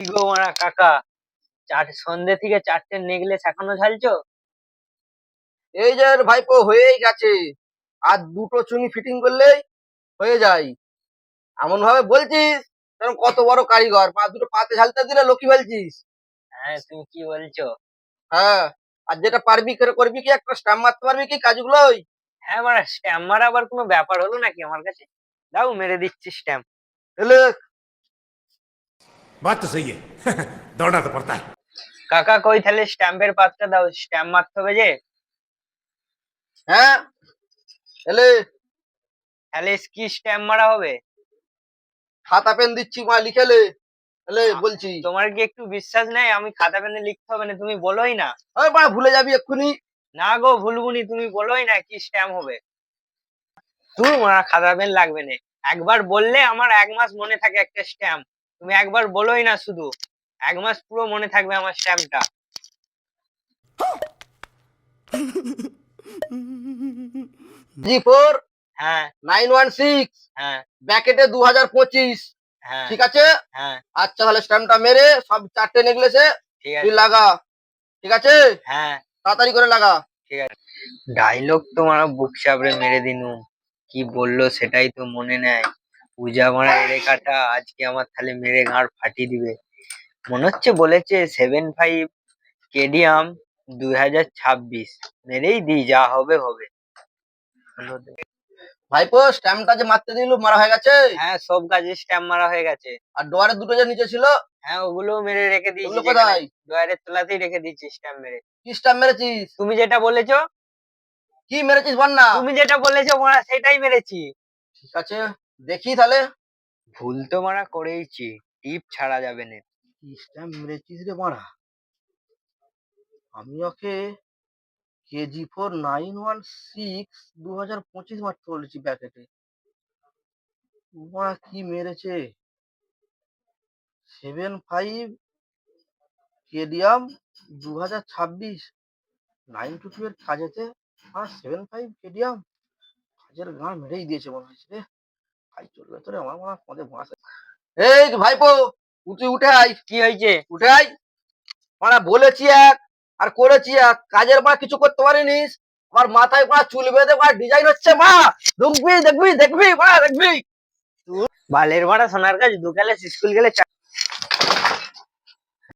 কি গো মারা কাকা, সন্ধ্যে থেকে 4টে নেকলেস এখনো ঝালছো? এই যে ভাইপো হয়েই গেছে। আর দুটো চুঙি ফিটিং করলেই হয়ে যায়। এমন ভাবে বলছিস যেন কত বড় কারিগর, দুটো পাতে ঝালতে দিলে লোকি ফেলছিস। হ্যাঁ, তুমি কি বলছো? হ্যাঁ, আর যেটা পারবি করে করবি কি, একটা স্ট্যাম্প মারতে পারবি কি কাজগুলোই? হ্যাঁ মারা, স্ট্যাম্প মারা আবার কোনো ব্যাপার হলো নাকি আমার কাছে? দাও, মেরে দিচ্ছি স্ট্যাম্প। এলে बात तो सही है दौड़ना तो पड़ता है। কাকা কই, তাহলে স্ট্যাম্পের পাতটা দাও, স্ট্যাম্প মারতে হবে যে। হ্যাঁ, এলে তাহলে কি স্ট্যাম্প মারা হবে? খাতা পেন দিচ্ছি, মা লিখেলে। এলে বলছি, তোমার কি একটু বিশ্বাস নেই? আমি খাতা পেনে লিখতে হবে না, তুমি বলোই না। ওই মা ভুলে যাবি এক্ষুনি। না গো, ভুলবুনি, তুমি বলোই না কি স্ট্যাম্প হবে। তুই মারা, খাতা পেন লাগবে না। একবার বললে আমার 1 মাস মনে থাকে একটা স্ট্যাম্প। তুমি একবার বলোই না, শুধু 1 মাস পুরো মনে থাকবে আমার স্ট্যাম্পটা। G4 হ্যাঁ 916 হ্যাঁ ব্যাকেটে 2025। হ্যাঁ ঠিক আছে। হ্যাঁ, আচ্ছা, তাহলে স্ট্যাম্পটা মেরে সব 4টে নেকলেসে ঠিক তুই আছে। লাগা। ঠিক আছে, হ্যাঁ, তাড়াতাড়ি করে লাগা। ঠিক আছে। ডায়লগ তো মারা বুক চাপড়ে মেরে দিনু। কি বললো সেটাই তো মনে নেয়। পূজা মারা এড়ে কাটা আজকে আমার থালে মেরে ঘাড় ফাটিয়ে দিবে। মনে হচ্ছে বলেছে 75 কেডিয়াম 2026। মেরেই দি, যা হবে হবে। হলো তো। ভাইপো স্ট্যাম্পটা যে মারতে দিল মারা হয়ে গেছে। হ্যাঁ, সব কাজে স্ট্যাম্প মারা হয়ে গেছে। আর ডোয়ারের দুটো যে নিচে ছিল, হ্যাঁ, ওগুলো মেরে রেখে দিয়েছি, ওগুলো যেখানে কোথায়? ড্রয়ারের তলাতেই রেখে দিয়েছি স্ট্যাম্প মেরে। কি স্ট্যাম্প মেরেছিস? তুমি যেটা বলেছো, কি মেরেছিস বল না। তুমি যেটা বলেছো মারা, সেটাই মেরেছি। ঠিক আছে, দেখি তাহলে। ভুল তো মারা করেইছি, টিপ ছাড়া যাবে না। কি স্ট্যাম্প মেরেছিস রে মারা? আমি ওকে KG4 916 2025 মারতে বলেছি ব্যাকেটে। মারা কি মেরেছে? 75 কেডিয়াম 2026 922 এর কাজেতে। আর 75 কেডিয়াম কাজের গাঁ মেরেই দিয়েছে মনে হচ্ছে রে। ভাই চলবে তো রে, আমার মনে হয় পদে মাস। এই ভাইপো, তুই উঠে আয়। কি হয়েছে? উঠে আয়। মানে বলেছি এক আর করেছি এক, কাজের মা কিছু করতে পারিনিস। আমার মাথায় মা চুল বেঁধে মা ডিজাইন হচ্ছে মা। দেখবি দেখবি দেখবি মা দেখবি। বালের মারা সোনার কাজ, দুকালে স্কুল গেলে